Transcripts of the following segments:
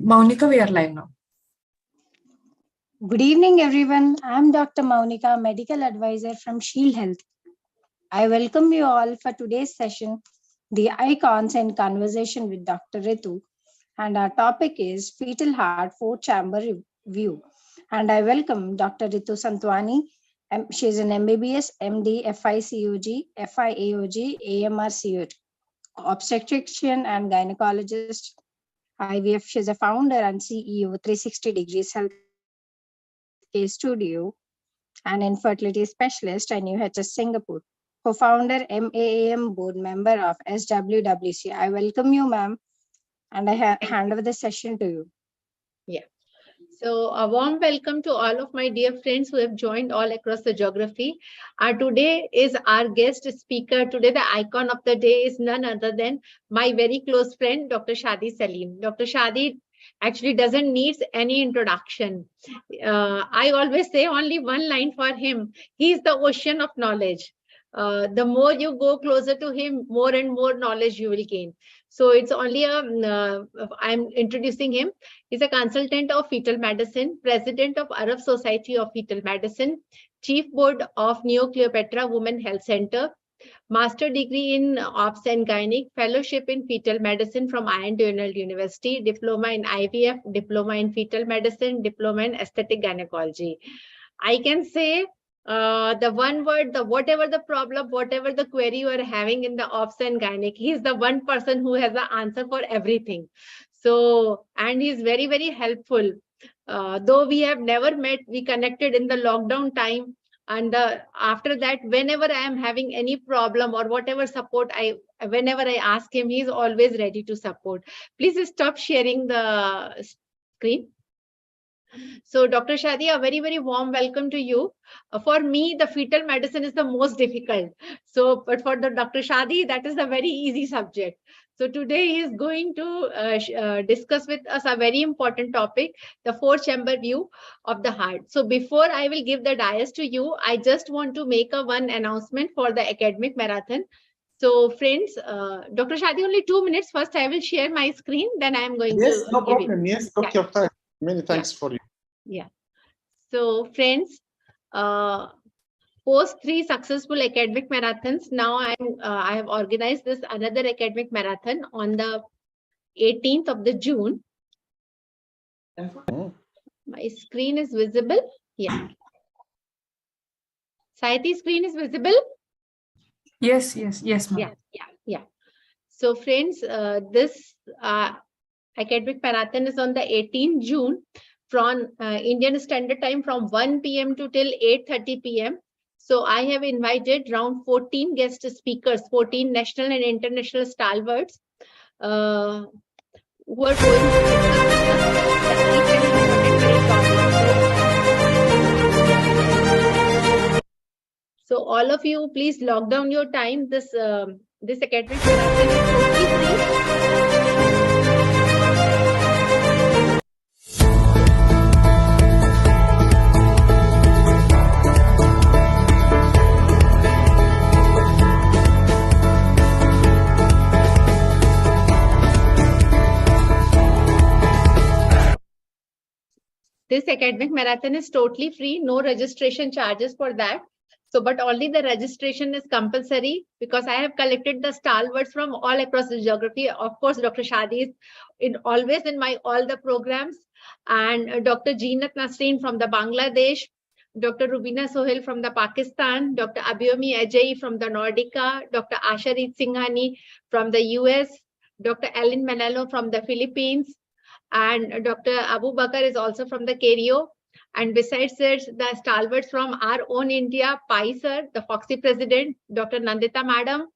Maunika, we are live now. Good evening, everyone. I'm Dr. Maunika, medical advisor from Shield Health. I welcome you all for today's session, the icons and conversation with Dr. Ritu. And our topic is fetal heart 4-chamber view. And I welcome Dr. Ritu Santwani. She's an MBBS, MD, FICUG, FIAOG, AMR obstetrician and gynecologist. IVF, she's a founder and CEO, 360 Degrees Health Care Studio, and infertility specialist at UHS Singapore. Co-founder, MAAM board member of SWWC. I welcome you, ma'am, and I hand over the session to you. Yeah. So a warm welcome to all of my dear friends who have joined all across the geography. Today is our guest speaker. Today the icon of the day is none other than my very close friend, Dr. Shadi Salim. Dr. Shadi actually doesn't need any introduction. I always say only one line for him. He is the ocean of knowledge. The more you go closer to him, more and more knowledge you will gain. So it's only I'm introducing him. He's a consultant of fetal medicine, president of Arab Society of Fetal Medicine, chief board of Neo Cleopatra Women Health Center, master degree in Obs and Gynec, fellowship in fetal medicine from Iron Donald University, diploma in IVF, diploma in fetal medicine, diploma in aesthetic gynecology. I can say the one word, whatever the problem, whatever the query you are having in the Obs and Gynec, he's the one person who has the answer for everything. So, and he's very, very helpful. Though we have never met, we connected in the lockdown time. And after that, whenever I am having any problem or whatever support, whenever I ask him, he's always ready to support. Please stop sharing the screen. So Dr. Shadi, a very, very warm welcome to you. For me, the fetal medicine is the most difficult. So, but for the Dr. Shadi, that is a very easy subject. So today he is going to discuss with us a very important topic, the 4-chamber view of the heart. So before I will give the dais to you, I just want to make one announcement for the academic marathon. So friends, Dr. Shadi, only 2 minutes. First, I will share my screen, then I am going to. Yes, no problem. Yes, take your time. Many thanks for you. Yeah. So friends, post 3 successful academic marathons, now I have organized this another academic marathon on the 18th of the June. My screen is visible. Yeah. Saiti screen is visible. Yes, ma'am. Yeah. So friends, this academic marathon is on the 18th June from Indian Standard Time from 1 p.m. to till 8:30 p.m. So I have invited around 14 guest speakers, 14 national and international stalwarts who are going to So all of you, please lock down your time. This academic marathon is totally free. This academic marathon is totally free, no registration charges for that. So, but only the registration is compulsory because I have collected the stalwarts from all across the geography. Of course, Dr. Shadi is always in my all the programs, and Dr. Jeenat Nasreen from the Bangladesh, Dr. Rubina Sohail from the Pakistan, Dr. Abiomi Ajay from the Nordica, Dr. Asharit Singhani from the US, Dr. Ellen Manalo from the Philippines, and Dr. Abu Bakar is also from the Cairo. And besides this, the stalwarts from our own India, Pai sir, the Foxy president, Dr. Nandita madam,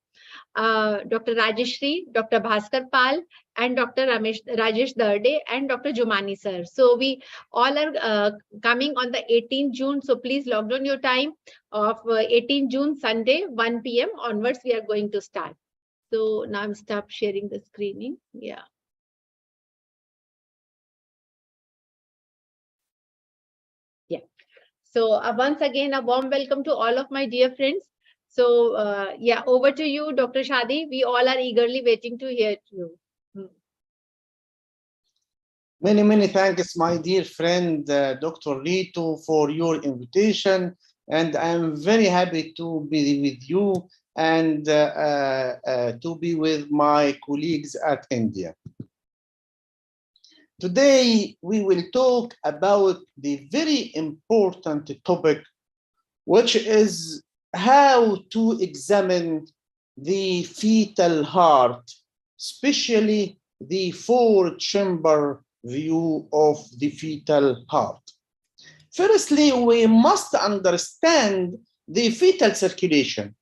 Dr. Rajeshri, Dr. Bhaskar Pal, and Dr. Rajesh Darde, and Dr. Jumani sir. So we all are coming on the 18th June. So please log down your time of 18th June, Sunday, 1 p.m. onwards, we are going to start. So now I'm stop sharing the screening. Yeah. So once again, a warm welcome to all of my dear friends. So yeah, over to you, Dr. Shadi. We all are eagerly waiting to hear you. Many thanks, my dear friend, Dr. Ritu, for your invitation. And I'm very happy to be with you and to be with my colleagues at India. Today, we will talk about the very important topic, which is how to examine the fetal heart, especially the four-chamber view of the fetal heart. Firstly, we must understand the fetal circulation.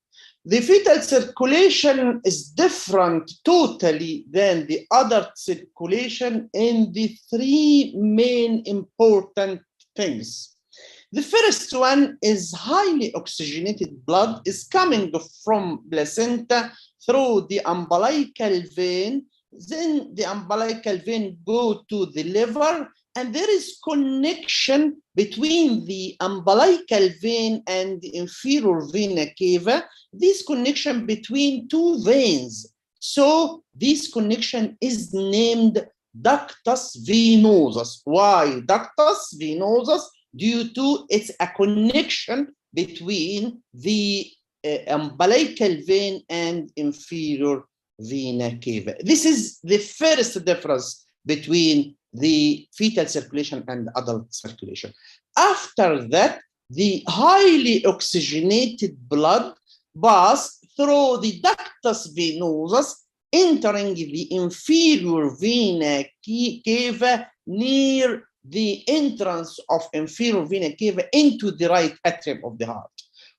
The fetal circulation is different totally than the adult circulation in the three main important things. The first one is highly oxygenated blood is coming from placenta through the umbilical vein. Then the umbilical vein go to the liver, and there is connection between the umbilical vein and the inferior vena cava. This connection between two veins. So this connection is named ductus venosus. Why ductus venosus? Due to it's a connection between the umbilical vein and inferior vena cava. This is the first difference between the fetal circulation and adult circulation. After that, the highly oxygenated blood pass through the ductus venosus, entering the inferior vena cava near the entrance of inferior vena cava into the right atrium of the heart.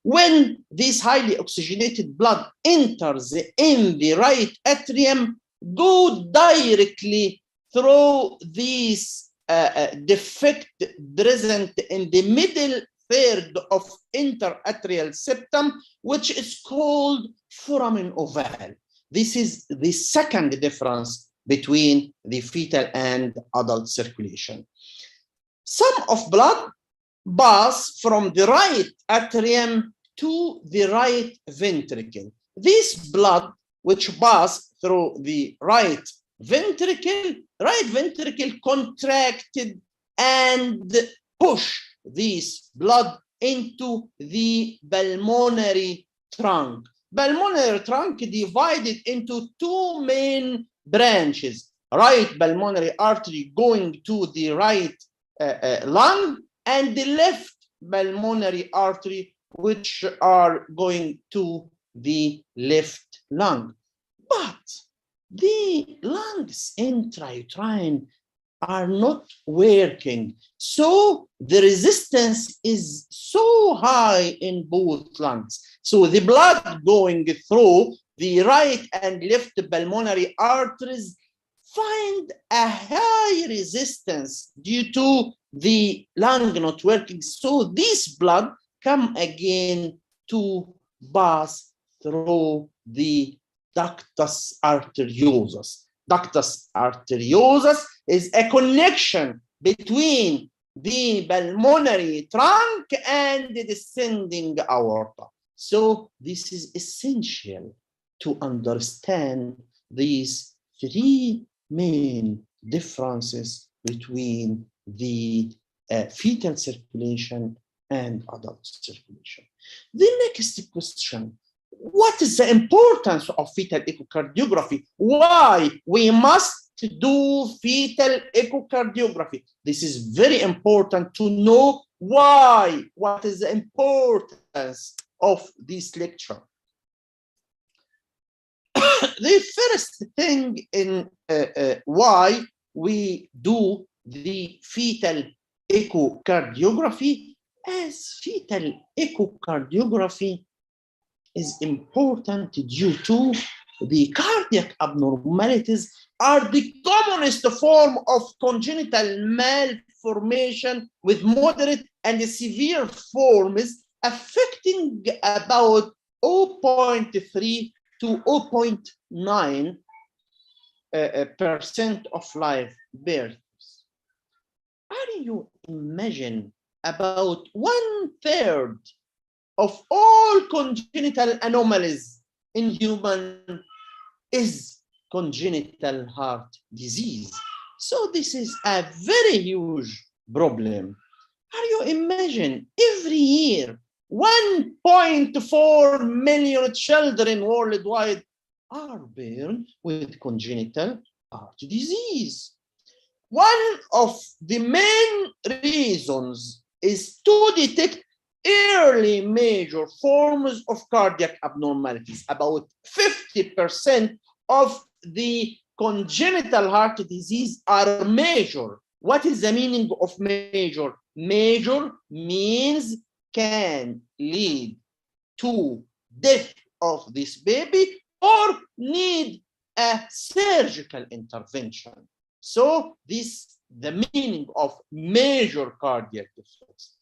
When this highly oxygenated blood enters in the right atrium, go directly through this defect present in the middle third of interatrial septum, which is called foramen ovale. This is the second difference between the fetal and adult circulation. Some of blood pass from the right atrium to the right ventricle. This blood which pass through the right ventricle contracted and push this blood into the pulmonary trunk. Pulmonary trunk divided into two main branches. Right pulmonary artery going to the right lung, and the left pulmonary artery which are going to the left lung. But the lungs intrauterine are not working, so the resistance is so high in both lungs. So the blood going through the right and left pulmonary arteries find a high resistance due to the lung not working. So this blood come again to pass through the ductus arteriosus. Ductus arteriosus is a connection between the pulmonary trunk and the descending aorta. So this is essential to understand these three main differences between the fetal circulation and adult circulation. The next question: what is the importance of fetal echocardiography? Why we must do fetal echocardiography? This is very important to know why. What is the importance of this lecture? The first thing in why we do the fetal echocardiography, as fetal echocardiography is important due to the cardiac abnormalities are the commonest form of congenital malformation, with moderate and severe forms affecting about 0.3 to 0.9% of live births. Can you imagine about 1/3 of all congenital anomalies in human is congenital heart disease? So this is a very huge problem. Are you imagine every year 1.4 million children worldwide are born with congenital heart disease. One of the main reasons is to detect early major forms of cardiac abnormalities. About 50% of the congenital heart disease are major. What is the meaning of major? Major means can lead to death of this baby or need a surgical intervention. So this the meaning of major cardiac defects.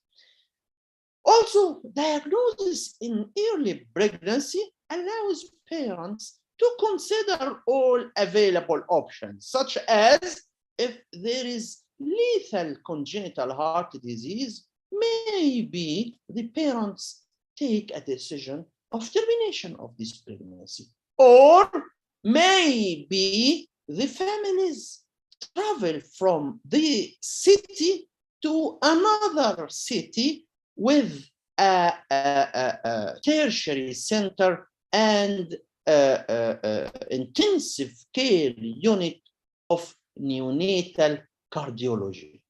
Also, diagnosis in early pregnancy allows parents to consider all available options, such as if there is lethal congenital heart disease, maybe the parents take a decision of termination of this pregnancy. Or maybe the families travel from the city to another city with a tertiary center and intensive care unit of neonatal cardiology.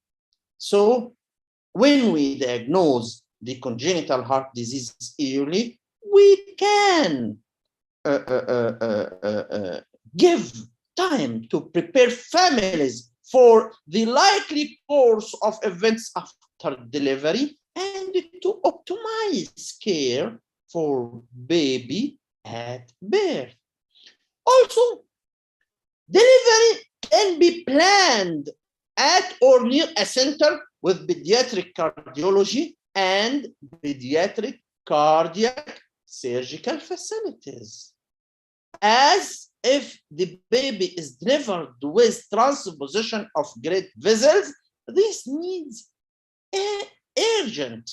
So when we diagnose the congenital heart disease early, we can give time to prepare families for the likely course of events after delivery and to optimize care for baby at birth. Also, delivery can be planned at or near a center with pediatric cardiology and pediatric cardiac surgical facilities, as if the baby is delivered with transposition of great vessels. This needs urgent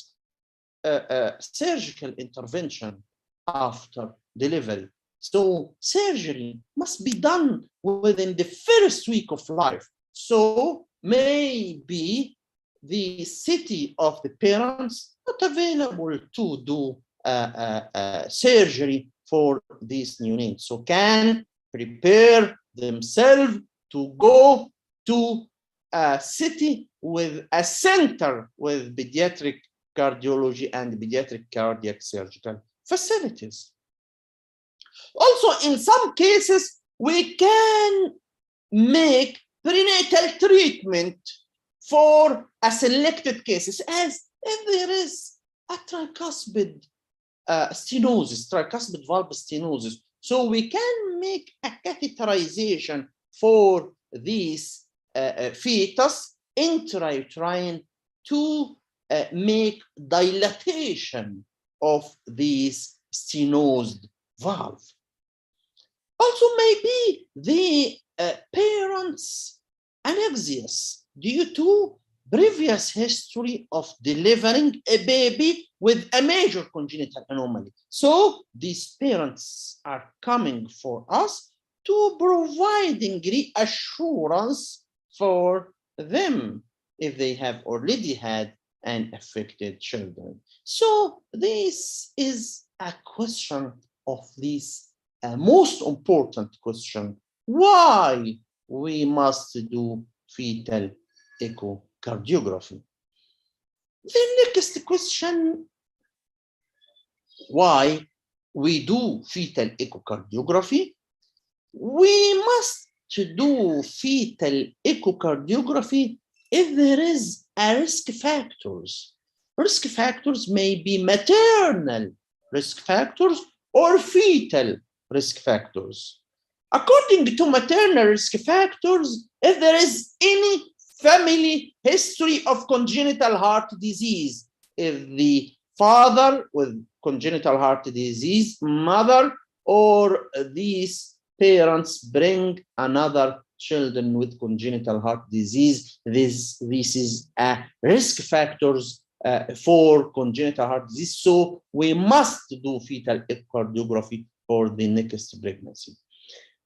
surgical intervention after delivery. So surgery must be done within the first week of life. So maybe the city of the parents not available to do surgery for these neonates, so can prepare themselves to go to a city with a center with pediatric cardiology and pediatric cardiac surgical facilities. Also, in some cases, we can make prenatal treatment for a selected cases, as if there is a tricuspid stenosis, tricuspid valve stenosis. So we can make a catheterization for these fetus intrauterine to make dilatation of these stenosed valve. Also, maybe the parents' anxious due to previous history of delivering a baby with a major congenital anomaly. So these parents are coming for us to providing reassurance for them if they have already had an affected children. So this is a question of this most important question, why we must do fetal echocardiography. The next question, why we do fetal echocardiography? We must do fetal echocardiography if there is a risk factors. Risk factors may be maternal risk factors or fetal risk factors. According to maternal risk factors, if there is any family history of congenital heart disease, if the father with congenital heart disease, mother, or these parents bring another children with congenital heart disease, this is a risk factors for congenital heart disease. So we must do fetal echocardiography for the next pregnancy.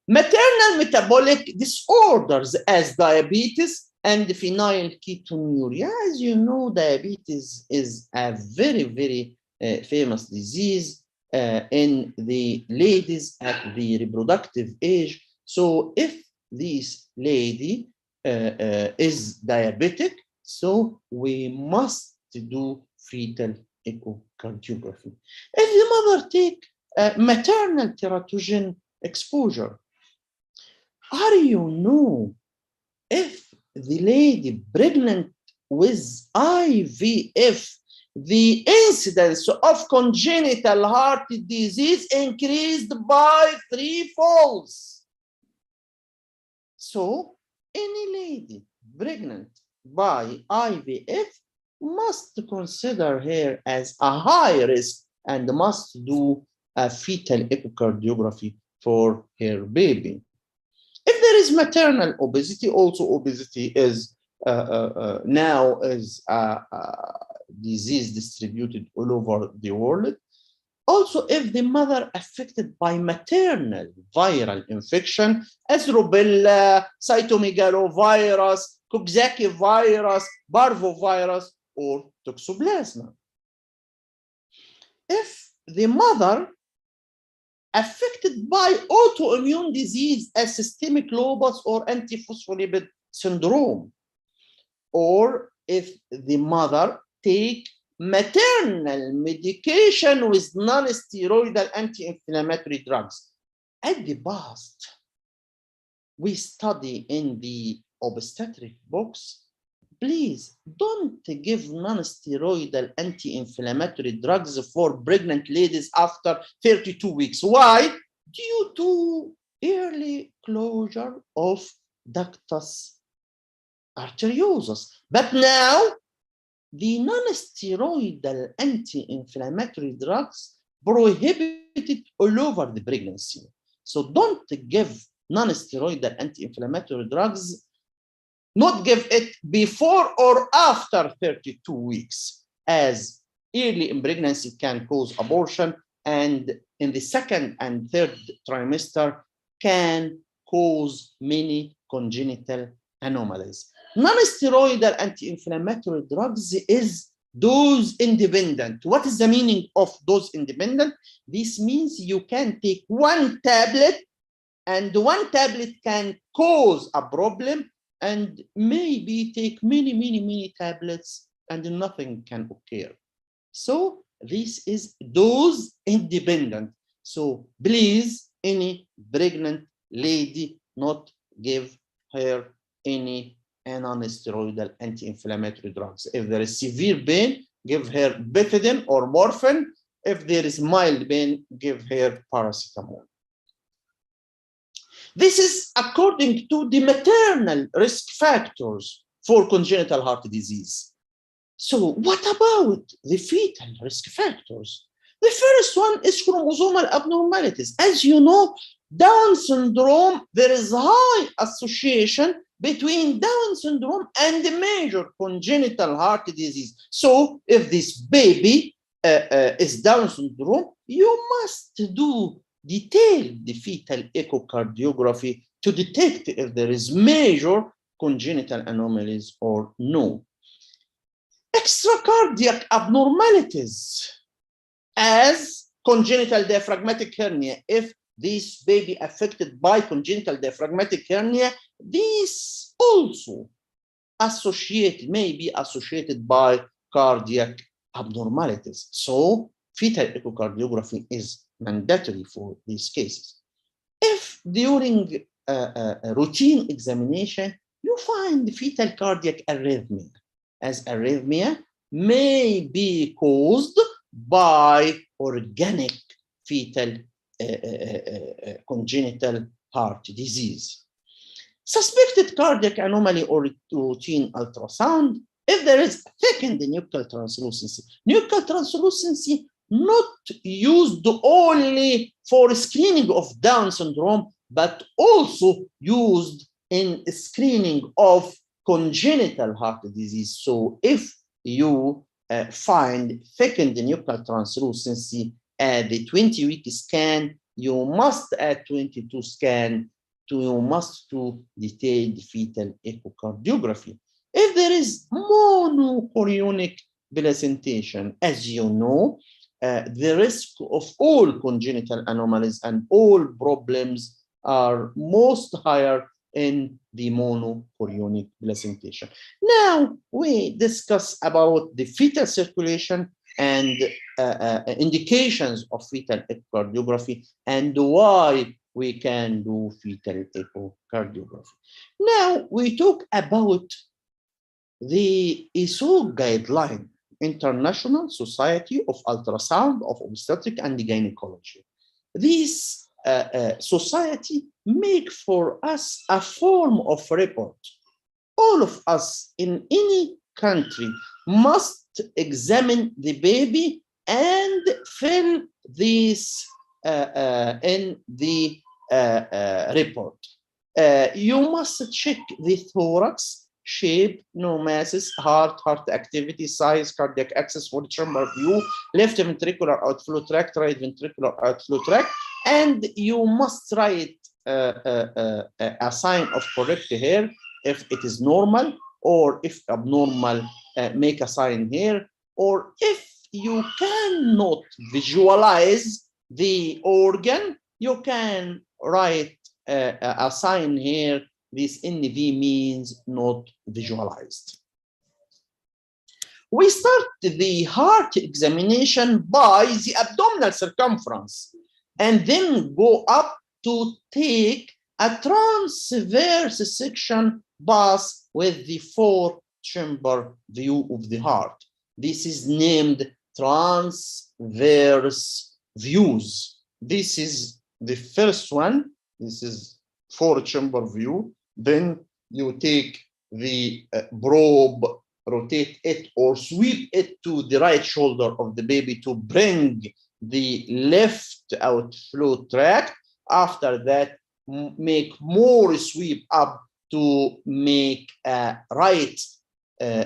Maternal metabolic disorders as diabetes and phenylketonuria. As you know, diabetes is a very, very famous disease in the ladies at the reproductive age. So if this lady is diabetic, so we must do fetal echocardiography. If the mother take maternal teratogen exposure, how do you know if the lady pregnant with IVF, the incidence of congenital heart disease increased by 3-fold? So any lady pregnant by IVF must consider her as a high risk and must do a fetal echocardiography for her baby. If there is maternal obesity, also obesity is now is a disease distributed all over the world. Also, if the mother affected by maternal viral infection, as rubella, cytomegalovirus, Coxsackie virus, parvovirus, or toxoplasma. If the mother affected by autoimmune disease as systemic lupus or antiphospholipid syndrome, or if the mother take maternal medication with non-steroidal anti-inflammatory drugs. At the past, we study in the obstetric books, please don't give non-steroidal anti-inflammatory drugs for pregnant ladies after 32 weeks. Why? Due to early closure of ductus arteriosus. But now, the non-steroidal anti-inflammatory drugs prohibited all over the pregnancy. So don't give non-steroidal anti-inflammatory drugs, not give it before or after 32 weeks, as early in pregnancy can cause abortion, and in the second and third trimester can cause many congenital anomalies. Non-steroidal anti-inflammatory drugs is dose independent. What is the meaning of dose independent? This means you can take one tablet, and one tablet can cause a problem, and maybe take many tablets and nothing can occur. So this is dose independent. So please, any pregnant lady, not give her any non-steroidal anti-inflammatory drugs. If there is severe pain, give her Betadine or morphine. If there is mild pain, give her paracetamol. This is according to the maternal risk factors for congenital heart disease. So what about the fetal risk factors? The first one is chromosomal abnormalities. As you know, Down syndrome, there is high association between Down syndrome and the major congenital heart disease. So if this baby is Down syndrome, you must do detailed fetal echocardiography to detect if there is major congenital anomalies or no. Extracardiac abnormalities as congenital diaphragmatic hernia. If this baby affected by congenital diaphragmatic hernia, these also may be associated by cardiac abnormalities. So fetal echocardiography is mandatory for these cases. If during a routine examination, you find fetal cardiac arrhythmia, as arrhythmia may be caused by organic fetal congenital heart disease. Suspected cardiac anomaly or routine ultrasound, if there is thickened nuchal translucency. Nuchal translucency not used only for screening of Down syndrome, but also used in screening of congenital heart disease. So if you find thickened nuchal translucency at the 20-week scan, you must at 22 scan you must do detailed fetal echocardiography. If there is monochorionic placentation, as you know, the risk of all congenital anomalies and all problems are most higher in the monochorionic placentation. Now we discuss about the fetal circulation and indications of fetal echocardiography and why we can do fetal echocardiography. Now we talk about the ISO guideline, International Society of Ultrasound of Obstetric and Gynecology. This society make for us a form of report. All of us in any country must examine the baby and fill this in the report. You must check the thorax, shape, no masses, heart activity, size, cardiac access, four chamber view, left ventricular outflow tract, right ventricular outflow tract, and you must write a sign of correct here if it is normal, or if abnormal, make a sign here, or if you cannot visualize the organ, you can write a sign here. This NV means not visualized. We start the heart examination by the abdominal circumference and then go up to take a transverse section pass with the four-chamber view of the heart. This is named transverse views. This is the first one. This is four-chamber view. Then you take the probe, rotate it or sweep it to the right shoulder of the baby to bring the left outflow tract. After that, make more sweep up to make a right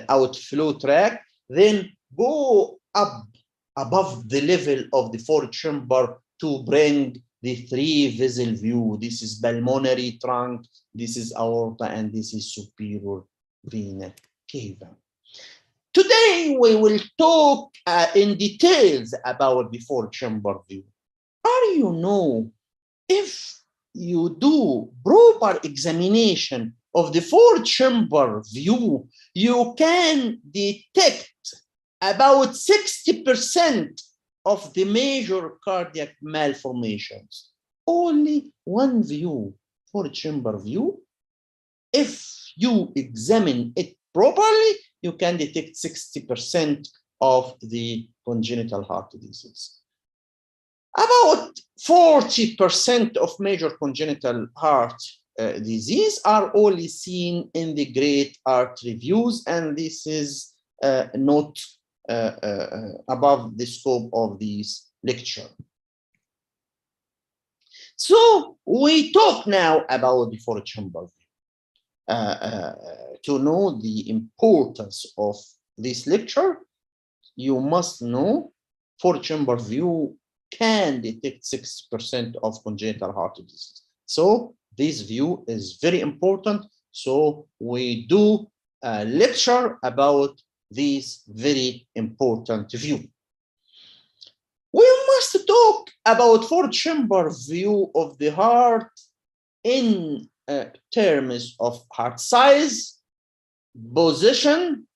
outflow tract. Then go up above the level of the fourth chamber to bring the three vessel view. This is pulmonary trunk, this is aorta, and this is superior vena cava. Today we will talk in details about the fourth chamber view. You know, if you do proper examination of the fourth chamber view, you can detect about 60% of the major cardiac malformations. Only one view, fourth chamber view, if you examine it properly, you can detect 60% of the congenital heart disease. About 40% of major congenital heart disease are only seen in the great artery views, and this is not above the scope of this lecture. So we talk now about the fourth chamber view. To know the importance of this lecture, you must know fourth chamber view can detect 6% of congenital heart disease. So this view is very important. So we do a lecture about this very important view. We must talk about fourth chamber view of the heart in terms of heart size, position,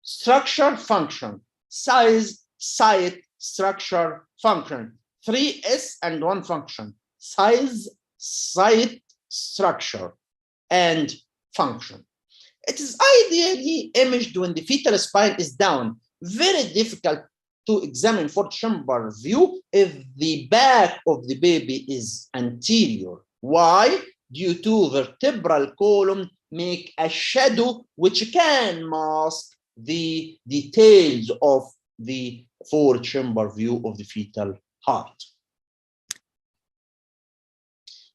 structure, function. Size, site, structure, function. 3S and 1 function. Size, site, structure, and function. It is ideally imaged when the fetal spine is down. Very difficult to examine fourth chamber view if the back of the baby is anterior. Why? Due to vertebral column make a shadow which can mask the details of the fourth chamber view of the fetal heart.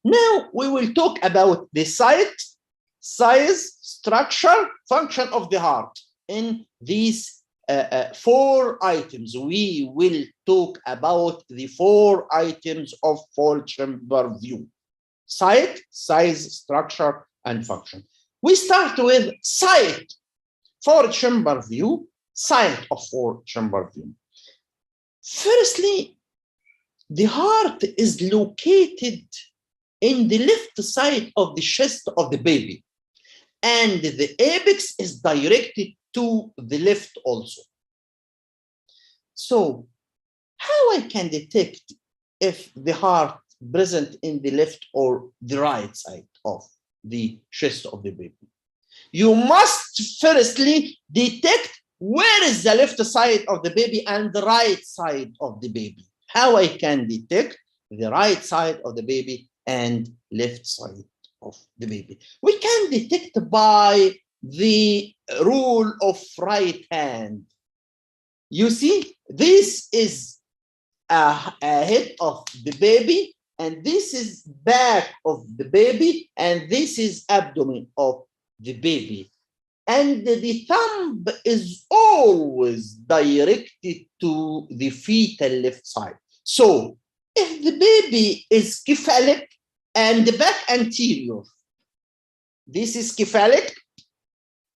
Now we will talk about the site, size, structure, function of the heart. In these 4 items, we will talk about the 4 items of fourth chamber view. Site, size, structure, and function. We start with site, four-chamber view, site of four-chamber view. Firstly, the heart is located in the left side of the chest of the baby, and the apex is directed to the left also. So, how I can detect if the heart present in the left or the right side of the chest of the baby? You must firstly detect where is the left side of the baby and the right side of the baby. How I can detect the right side of the baby and left side of the baby? We can detect by the rule of right hand. You see, this is a head of the baby, and this is back of the baby, and this is abdomen of the baby. And the thumb is always directed to the fetal left side. So if the baby is cephalic and the back anterior, this is cephalic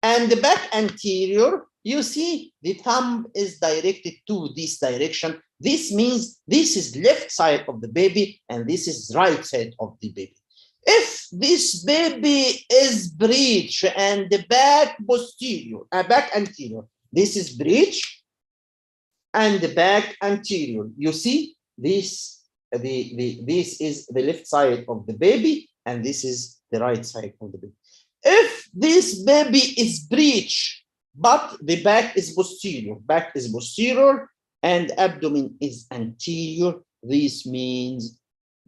and the back anterior, you see the thumb is directed to this direction. This means this is left side of the baby and this is right side of the baby. If this baby is breech and the back posterior, back anterior, this is breech and the back anterior. You see this, this is the left side of the baby and this is the right side of the baby. If this baby is breech, but the back is posterior and abdomen is anterior, this means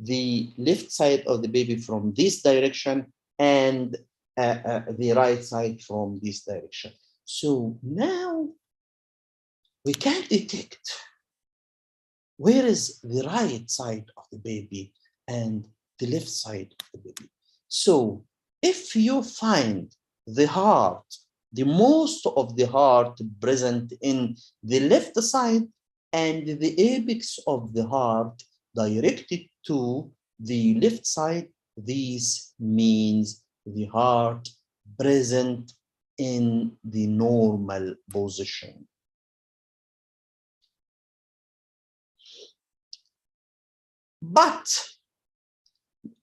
the left side of the baby from this direction and the right side from this direction. So now we can detect where is the right side of the baby and the left side of the baby. So if you find the heart, the most of the heart present in the left side and the apex of the heart directed to the left side, this means the heart present in the normal position. But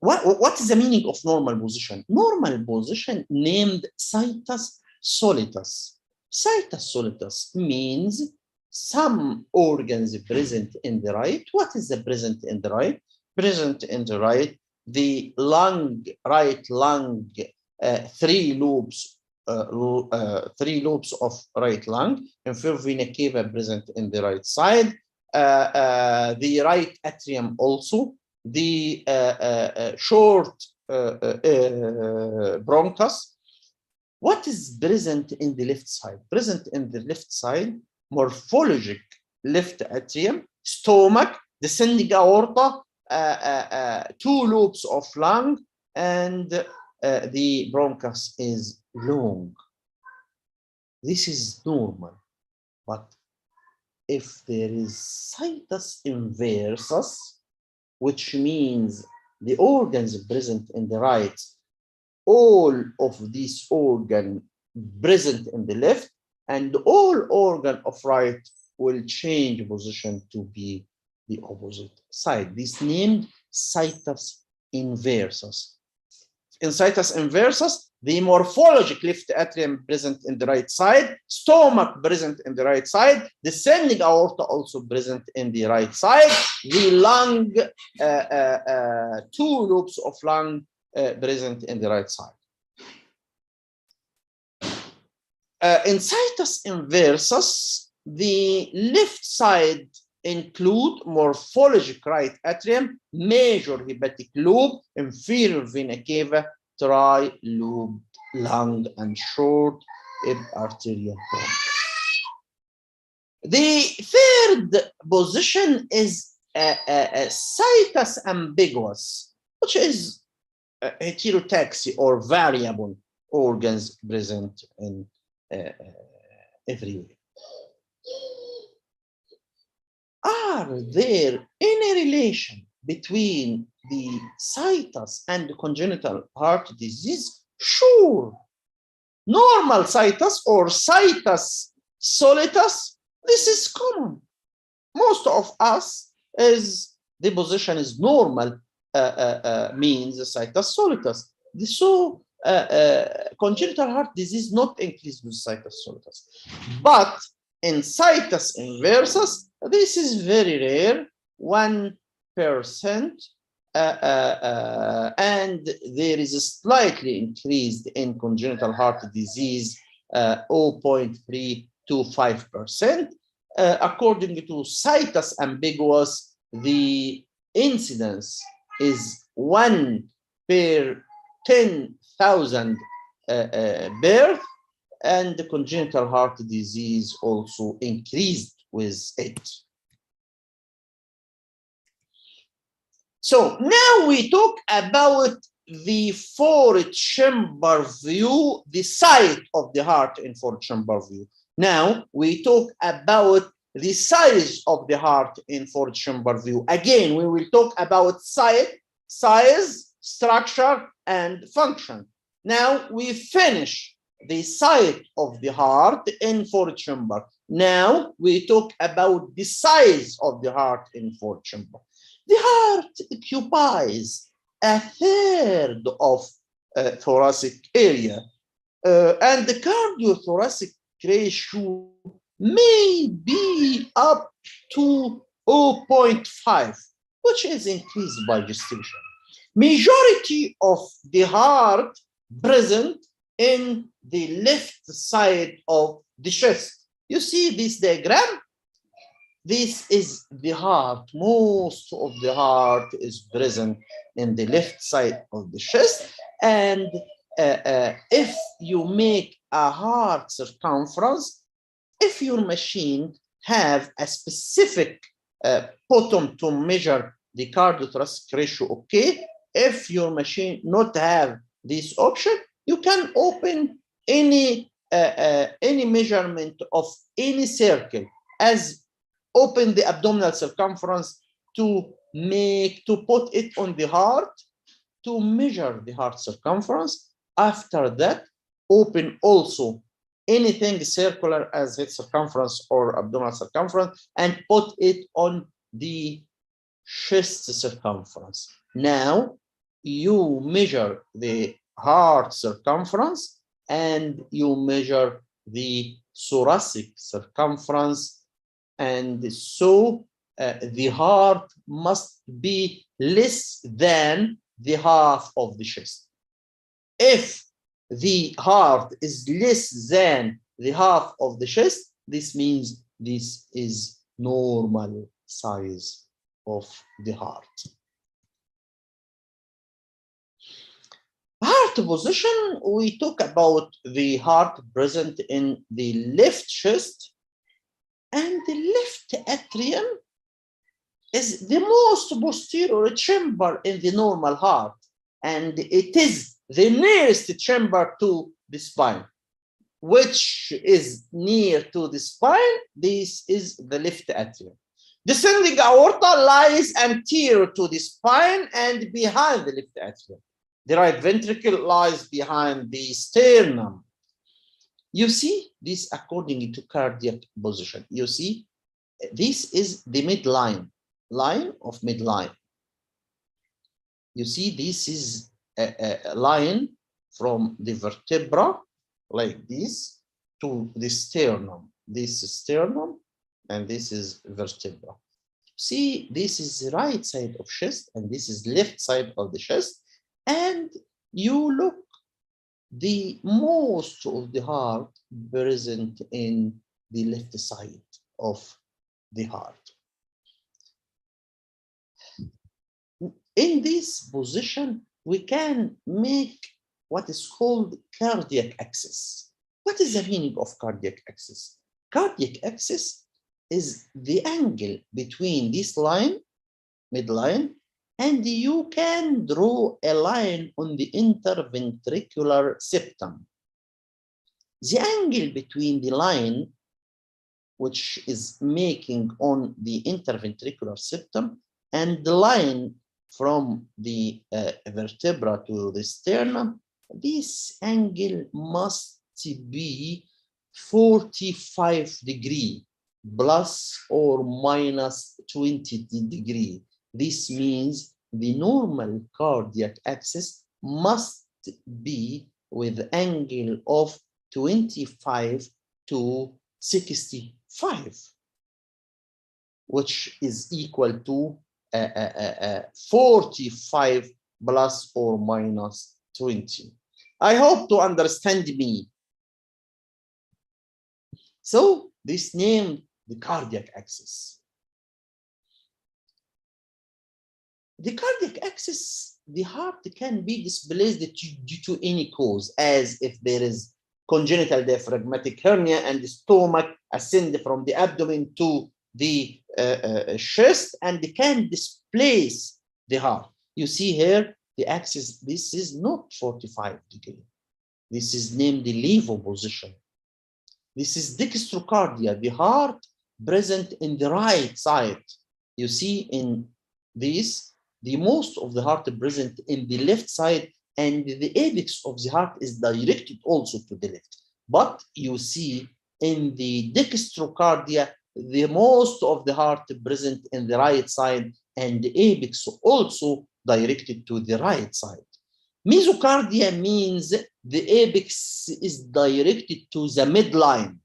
what is the meaning of normal position? Normal position named situs solitus. Situs solitus means some organs present in the right. What is the present in the right? Present in the right, the lung, right lung, three lobes of right lung, inferior vena cava present in the right side, the right atrium also, the short bronchus. What is present in the left side? Present in the left side, morphologic left atrium, stomach, descending aorta, two lobes of lung, and the bronchus is long. This is normal, but if there is situs inversus, which means the organs present in the right, all of these organs present in the left, and all organ of right will change position to be the opposite side. This named situs inversus. In situs inversus, the morphologic left atrium present in the right side, stomach present in the right side, descending aorta also present in the right side, the lung, two lobes of lung present in the right side. In situs inversus, the left side include morphologic right atrium, major hepatic lobe, inferior vena cava, tri-lobed lung, and short arterial bronchus. The third position is situs ambiguous, which is heterotaxy or variable organs present in everywhere. Are there any relation between the situs and the congenital heart disease? Sure. Normal situs or situs solitus, this is common. Most of us is the position is normal, means situs solitus. So congenital heart disease not increased with situs solitus, but in situs inversus, this is very rare, 1%, and there is a slightly increased in congenital heart disease, 0.3 to 5%. According to situs ambiguous, the incidence is 1 per 10,000 birth, and the congenital heart disease also increased with it. So now we talk about the four-chamber view, the site of the heart in four-chamber view. Now we talk about the size of the heart in four-chamber view. Again, we will talk about site, size, structure, and function. Now we finish the site of the heart in four-chamber. Now we talk about the size of the heart in four-chamber. The heart occupies a third of thoracic area, and the cardiothoracic ratio may be up to 0.5, which is increased by gestation. Majority of the heart present in the left side of the chest. You see this diagram? This is the heart. Most of the heart is present in the left side of the chest. And if you make a heart circumference, if your machine have a specific bottom to measure the cardiothoracic ratio, okay. If your machine not have this option, you can open any measurement of any circle, as open the abdominal circumference to put it on the heart, to measure the heart circumference. After that, open also anything circular as head circumference or abdominal circumference and put it on the chest circumference. Now you measure the heart circumference and you measure the thoracic circumference, and so the heart must be less than the half of the chest. If the heart is less than the half of the chest, this means this is normal size of the heart. Heart position, we talk about the heart present in the left chest, and the left atrium is the most posterior chamber in the normal heart, and it is the nearest chamber to the spine. Which is near to the spine? This is the left atrium. Descending aorta lies anterior to the spine and behind the left atrium. The right ventricle lies behind the sternum. You see this according to cardiac position. You see, this is the midline, line of midline. You see, this is a line from the vertebra, like this, to the sternum. This is sternum, and this is vertebra. See, this is the right side of chest, and this is left side of the chest. And you look, the most of the heart present in the left side of the heart. In this position, we can make what is called cardiac axis. What is the meaning of cardiac axis? Cardiac axis is the angle between this line, midline, and you can draw a line on the interventricular septum. The angle between the line, which is making on the interventricular septum, and the line from the vertebra to the sternum, this angle must be 45 degrees plus or minus 20 degrees. This means the normal cardiac axis must be with angle of 25 to 65, which is equal to 45 plus or minus 20. I hope to understand me. So this named the cardiac axis. The cardiac axis, the heart can be displaced due to any cause, as if there is congenital diaphragmatic hernia and the stomach ascend from the abdomen to the chest and can displace the heart. You see here the axis, this is not 45 degrees. This is named the levo position. This is dextrocardia, the heart present in the right side. You see in this, the most of the heart present in the left side, and the apex of the heart is directed also to the left. But you see in the dextrocardia, the most of the heart present in the right side, and the apex also directed to the right side. Mesocardia means the apex is directed to the midline,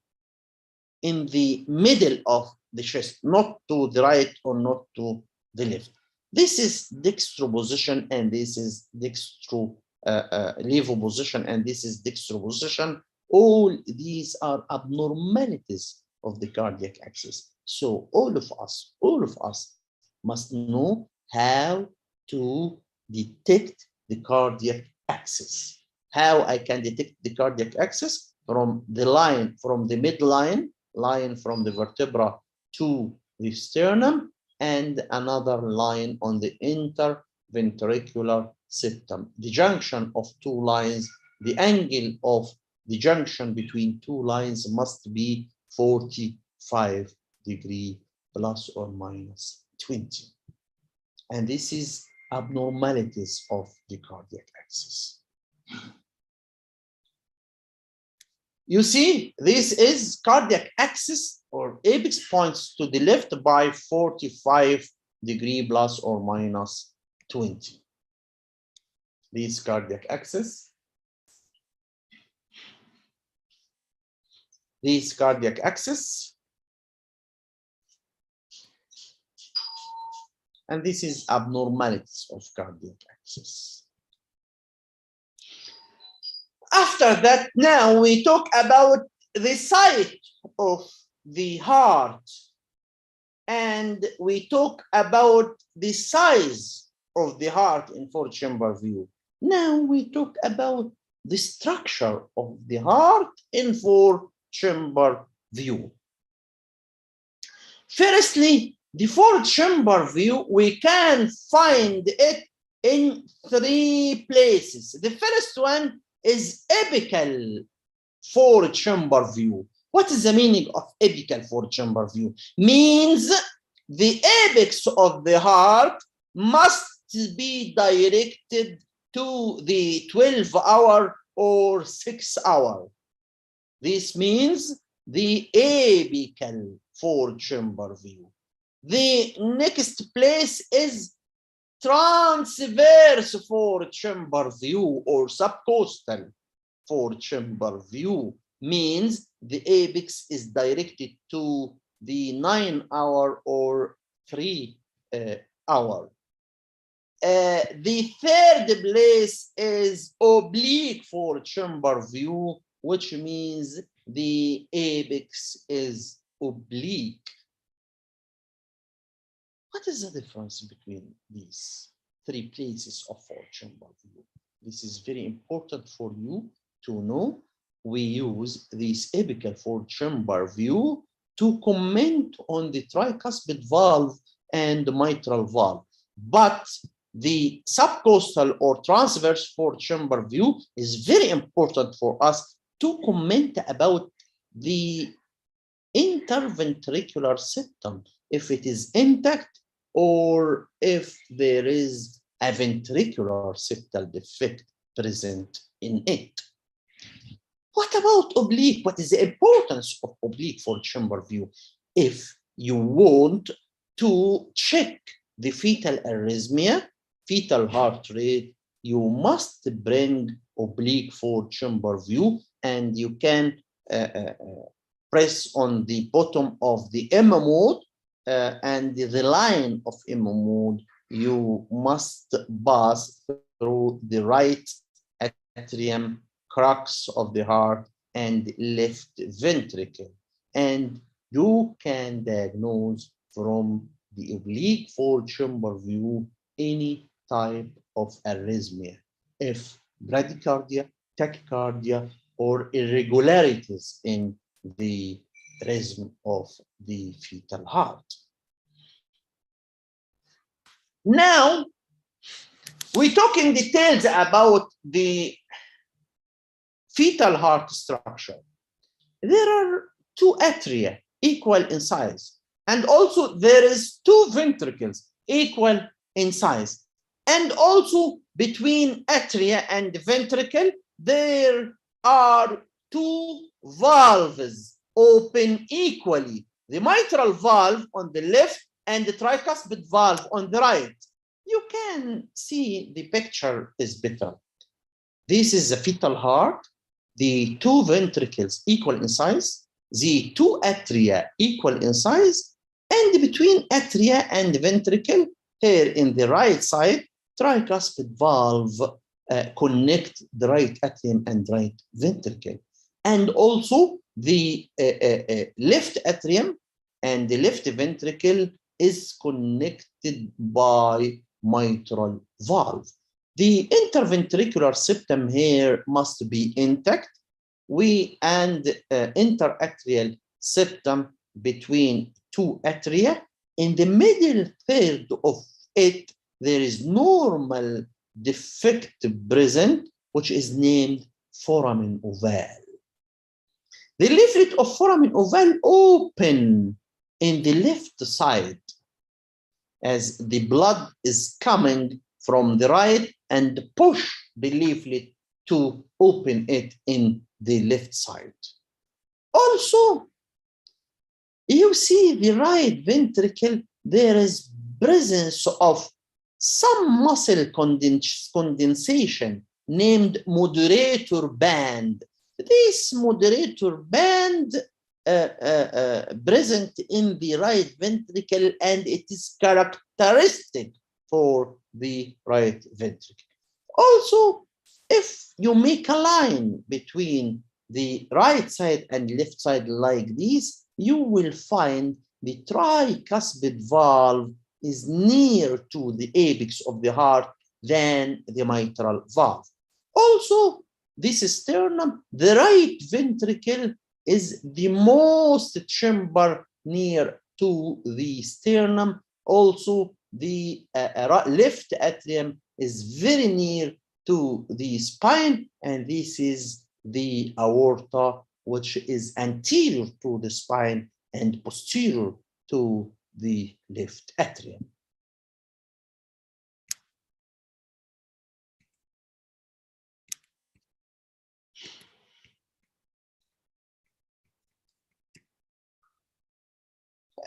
in the middle of the chest, not to the right or not to the left. This is dextro position, and this is dextro levo position, and this is dextro position. All these are abnormalities of the cardiac axis. So all of us must know how to detect the cardiac axis. How I can detect the cardiac axis? From the line, from the midline, line from the vertebra to the sternum, and another line on the interventricular system. The junction of two lines, the angle of the junction between two lines must be 45 degrees plus or minus 20. And this is abnormalities of the cardiac axis. You see, this is cardiac axis, or apex points to the left by 45 degrees plus or minus 20. This cardiac axis. This cardiac axis. And this is abnormalities of cardiac axis. After that, now we talk about the site of the heart, and we talk about the size of the heart in four-chamber view. Now we talk about the structure of the heart in four-chamber view. Firstly, the four-chamber view, we can find it in three places. The first one is apical four-chamber view. What is the meaning of apical four-chamber view? Means the apex of the heart must be directed to the 12-hour or 6-hour. This means the apical four-chamber view. The next place is transverse four-chamber view or subcostal four-chamber view, means the apex is directed to the 9-hour or 3-hour. The third place is oblique four-chamber view, which means the apex is oblique. What is the difference between these three places of four-chamber view? This is very important for you to know. We use this apical four-chamber view to comment on the tricuspid valve and the mitral valve. But the subcostal or transverse four-chamber view is very important for us to comment about the interventricular system, if it is intact or if there is a ventricular septal defect present in it. What about oblique? What is the importance of oblique for chamber view? If you want to check the fetal arrhythmia, fetal heart rate, you must bring oblique for chamber view, and you can press on the bottom of the M mode, and the line of M mode, you must pass through the right atrium, crux of the heart, and left ventricle. And you can diagnose from the oblique four chamber view any type of arrhythmia, if bradycardia, tachycardia, or irregularities in the rhythm of the fetal heart. Now, we talk in details about the fetal heart structure. There are two atria equal in size, and also there is two ventricles equal in size, and also between atria and ventricle there are two valves open equally, the mitral valve on the left and the tricuspid valve on the right. You can see the picture is better. This is the fetal heart, the two ventricles equal in size, the two atria equal in size, and between atria and ventricle, here in the right side, tricuspid valve connect the right atrium and right ventricle. And also the left atrium and the left ventricle is connected by mitral valve. The interventricular septum here must be intact. And interatrial septum between two atria. In the middle third of it, there is normal defect present, which is named foramen ovale. The leaflet of foramen ovale open in the left side as the blood is coming from the right and push the leaflet to open it in the left side. Also, you see the right ventricle, there is presence of some muscle condensation named moderator band. This moderator band present in the right ventricle, and it is characteristic for the right ventricle. Also, if you make a line between the right side and left side like this, you will find the tricuspid valve is near to the apex of the heart than the mitral valve. Also, this sternum, the right ventricle is the most chamber near to the sternum. Also, the left atrium is very near to the spine, and this is the aorta, which is anterior to the spine and posterior to the left atrium.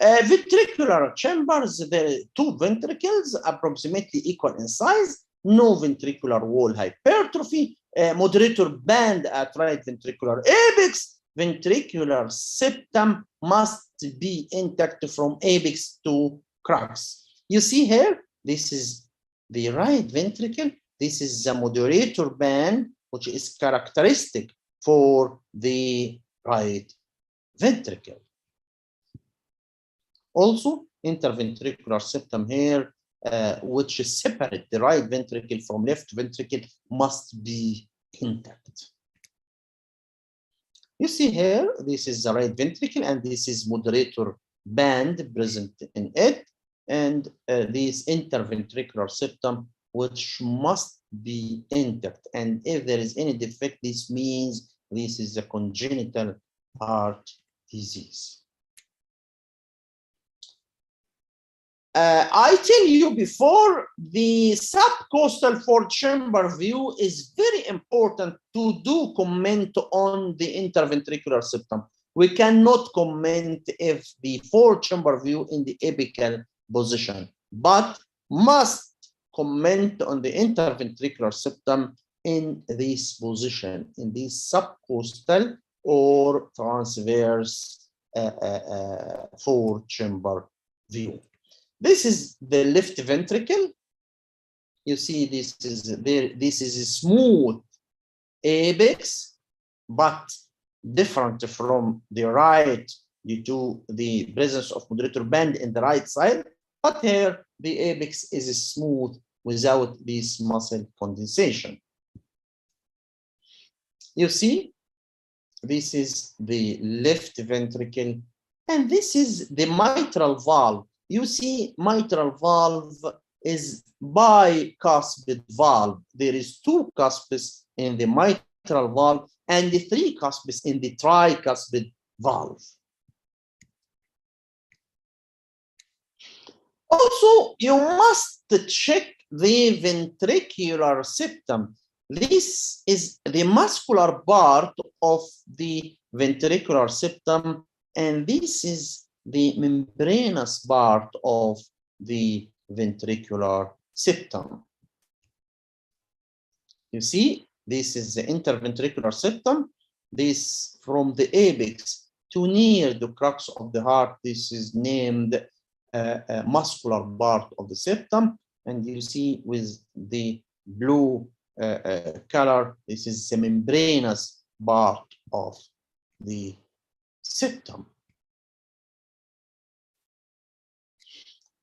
Ventricular chambers, there are two ventricles approximately equal in size, no ventricular wall hypertrophy, moderator band at right ventricular apex, ventricular septum must be intact from apex to crux. You see here, this is the right ventricle, this is the moderator band, which is characteristic for the right ventricle. Also, interventricular septum here, which is separate the right ventricle from left ventricle, must be intact. You see here, this is the right ventricle, and this is moderator band present in it, and this interventricular septum, which must be intact. And if there is any defect, this means this is a congenital heart disease. I tell you before, the subcostal four-chamber view is very important to do comment on the interventricular septum. We cannot comment if the four-chamber view in the apical position, but must comment on the interventricular septum in this position, in this subcostal or transverse four-chamber view. This is the left ventricle. You see, this is there. This is a smooth apex, but different from the right due to the presence of moderator band in the right side. But here the apex is smooth without this muscle condensation. You see, this is the left ventricle, and this is the mitral valve. You see, mitral valve is bicuspid valve. There is two cuspids in the mitral valve and the three cuspids in the tricuspid valve. Also, you must check the ventricular septum. This is the muscular part of the ventricular septum, and this is the membranous part of the ventricular septum. You see, this is the interventricular septum. This from the apex to near the crux of the heart. This is named muscular part of the septum. And you see with the blue color, this is the membranous part of the septum.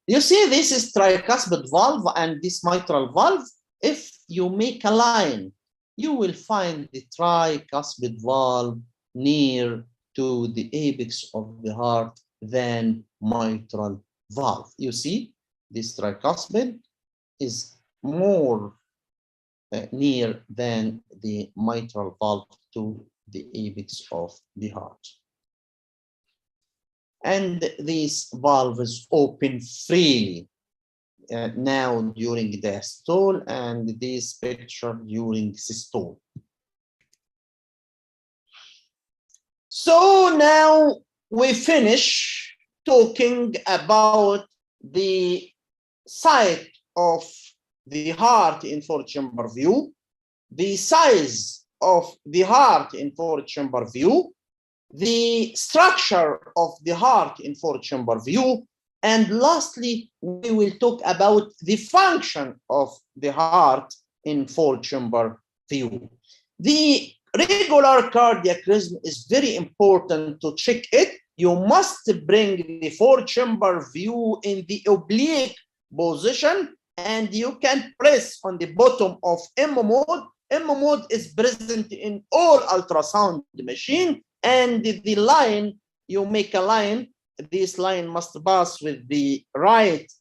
You see, this is tricuspid valve and this mitral valve. If you make a line, you will find the tricuspid valve near to the apex of the heart than mitral valve. You see, this tricuspid is more near than the mitral valve to the apex of the heart. And these valves open freely now during diastole, and this picture during systole. So now we finish talking about the site of the heart in four-chamber view, the size of the heart in four-chamber view, the structure of the heart in four-chamber view, and lastly, we will talk about the function of the heart in four-chamber view. The regular cardiac rhythm is very important to check it. You must bring the four-chamber view in the oblique position, and you can press on the bottom of M mode. M mode is present in all ultrasound machine. And the line, you make a line, this line must pass with the right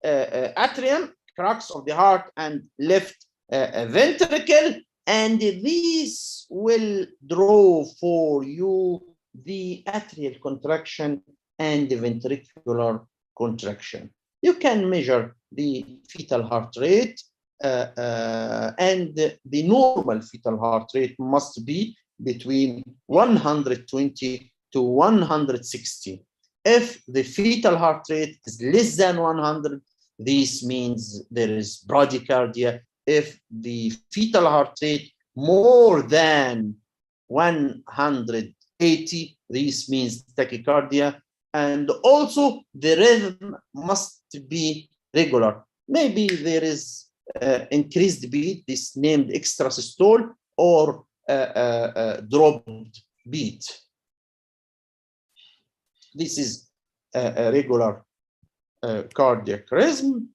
atrium, crux of the heart, and left ventricle, and these will draw for you the atrial contraction and the ventricular contraction. You can measure the fetal heart rate, and the normal fetal heart rate must be between 120 to 160. If the fetal heart rate is less than 100, this means there is bradycardia. If the fetal heart rate more than 180, this means tachycardia. And also the rhythm must be regular. Maybe there is increased beat, this named extrasystole, or dropped beat. This is a regular cardiac rhythm.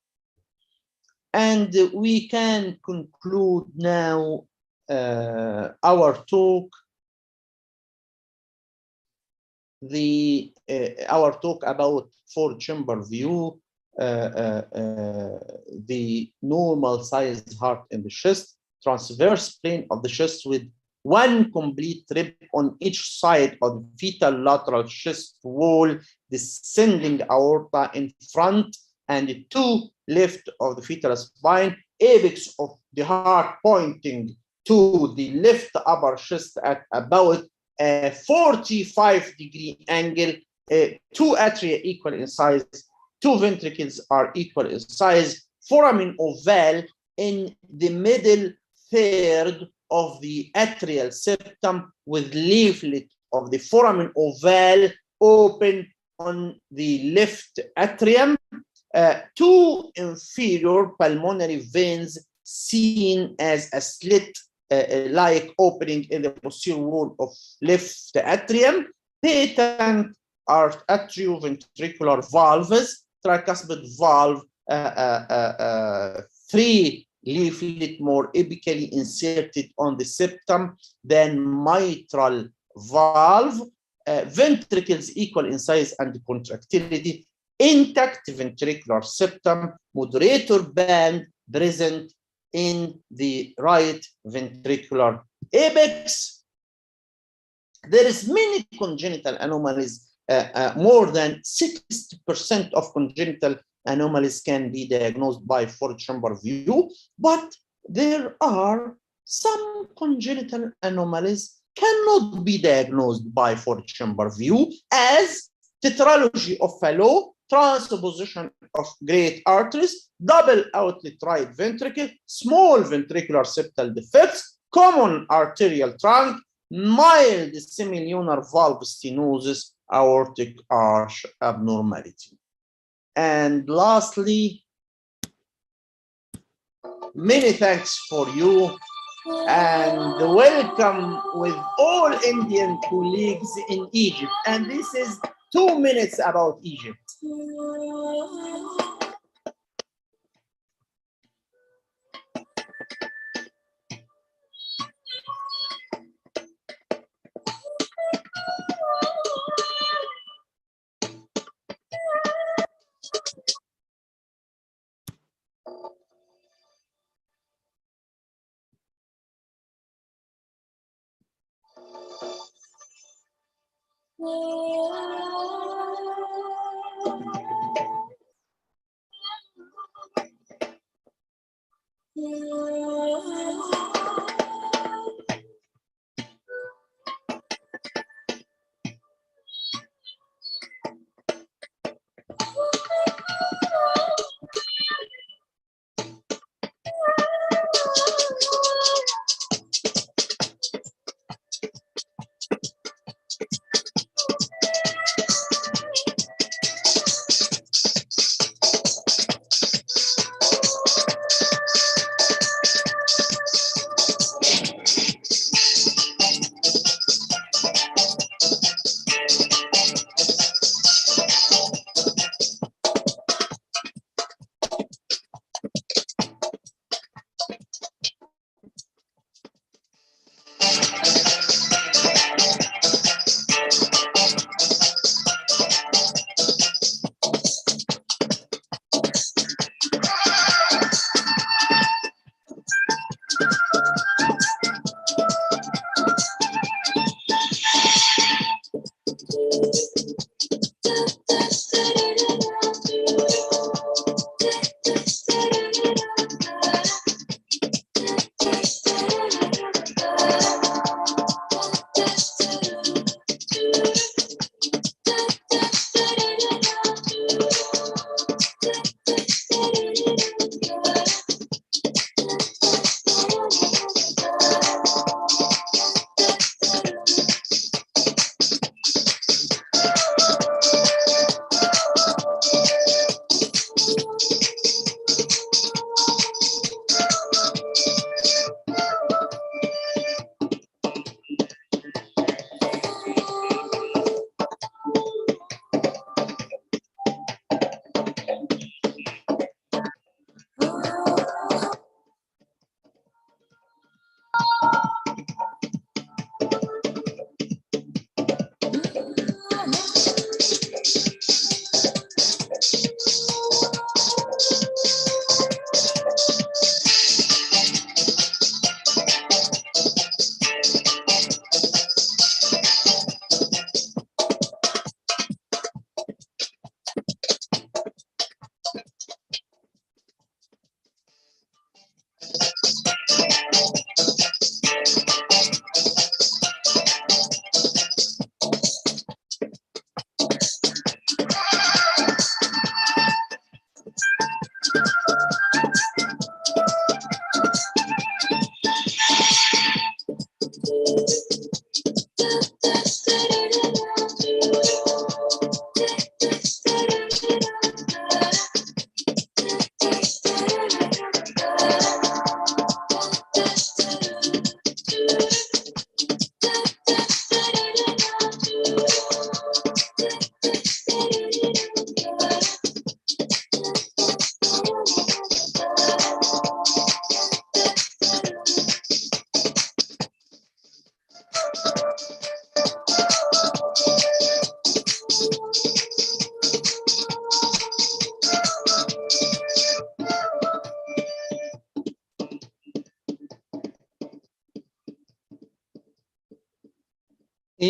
And we can conclude now our talk. Our talk about four-chamber view, the normal sized heart in the chest, transverse plane of the chest with one complete rib on each side of the fetal lateral chest wall, descending aorta in front and 2 left of the fetal spine, apex of the heart pointing to the left upper chest at about a 45-degree angle. 2 atria equal in size, 2 ventricles are equal in size, foramen ovale in the middle third of the atrial septum with leaflet of the foramen ovale open on the left atrium. 2 inferior pulmonary veins seen as a slit like opening in the posterior wall of left atrium. Patent are atrioventricular valves, tricuspid valve, 3 leaflet more apically inserted on the septum than mitral valve, ventricles equal in size and contractility, intact ventricular septum, moderator band present in the right ventricular apex. There is many congenital anomalies. More than 60% of congenital anomalies can be diagnosed by 4-chamber view, but there are some congenital anomalies cannot be diagnosed by 4-chamber view, as tetralogy of Fallot, transposition of great arteries, double outlet right ventricle, small ventricular septal defects, common arterial trunk, mild semilunar valve stenosis, aortic arch abnormality. And lastly, many thanks for you and welcome with all Indian colleagues in Egypt. And this is 2 minutes about Egypt.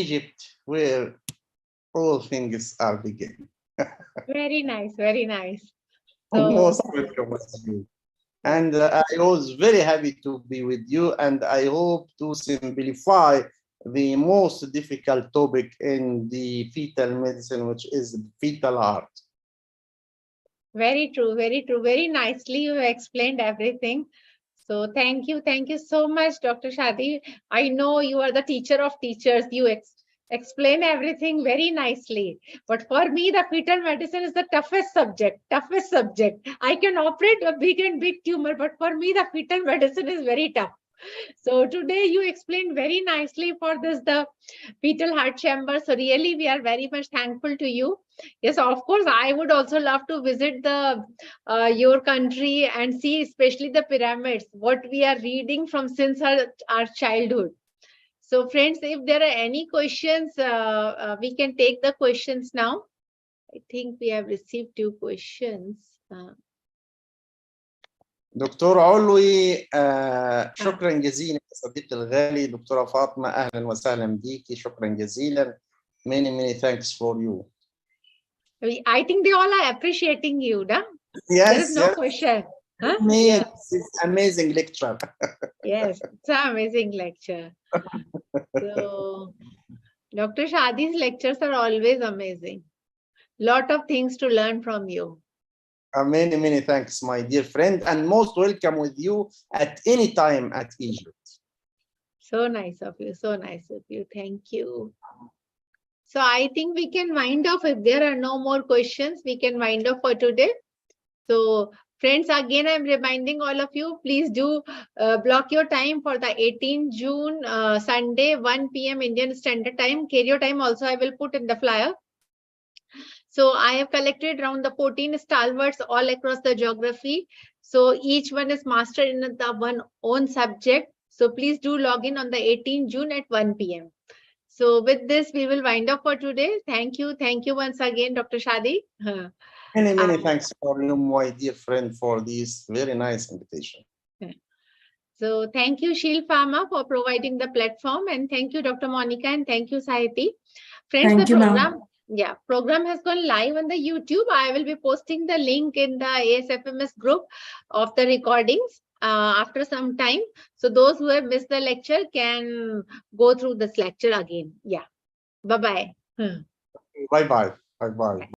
Egypt, where all things are beginning. Very nice, very nice. So, Most welcome with you. And I was very happy to be with you, and I hope to simplify the most difficult topic in the fetal medicine, which is fetal heart. very true, very true. Very nicely you explained everything. So thank you so much, Dr. Shadi. I know you are the teacher of teachers. You explain everything very nicely. But for me, the fetal medicine is the toughest subject. I can operate a big tumor, but for me, the fetal medicine is very tough. So today you explained very nicely for this, the fetal heart chamber. So really, we are very much thankful to you. Yes, of course, I would also love to visit the your country and see especially the pyramids, what we are reading from since our childhood. So friends, if there are any questions, we can take the questions now. I think we have received 2 questions. دكتور علوي شكرا جزيلا صديقي الغالي. دكتورة فاطمة أهلا وسهلا بيكي، شكرا جزيلا. Many thanks for you. I think they all are appreciating you, da? Yes, there is no question. Huh? Yes, it's amazing lecture. Yes, it's an amazing lecture. So, Dr. Shadi's lectures are always amazing. Lot of things to learn from you. Many thanks, my dear friend, and most welcome with you at any time at Egypt. So nice of you, so nice of you. Thank you. So I think we can wind off. If there are no more questions, we can wind off for today. So friends, again, I'm reminding all of you, please do block your time for the 18th June, Sunday, 1 p.m. Indian Standard Time. Cairo time also I will put in the flyer. So I have collected around the 14 stalwarts all across the geography. So each one is mastered in the one own subject. So please do log in on the 18th June at 1 p.m. So with this, we will wind up for today. Thank you once again, Dr. Shadi. Many thanks for you, my dear friend, for this very nice invitation. So thank you, Shield Pharma, for providing the platform, and thank you, Dr. Monica, and thank you, Sahiti. Friends, Thank the you, program, program has gone live on the YouTube. I will be posting the link in the ASFMS group of the recordings after some time. So those who have missed the lecture can go through this lecture again. Yeah. Bye-bye. Bye-bye.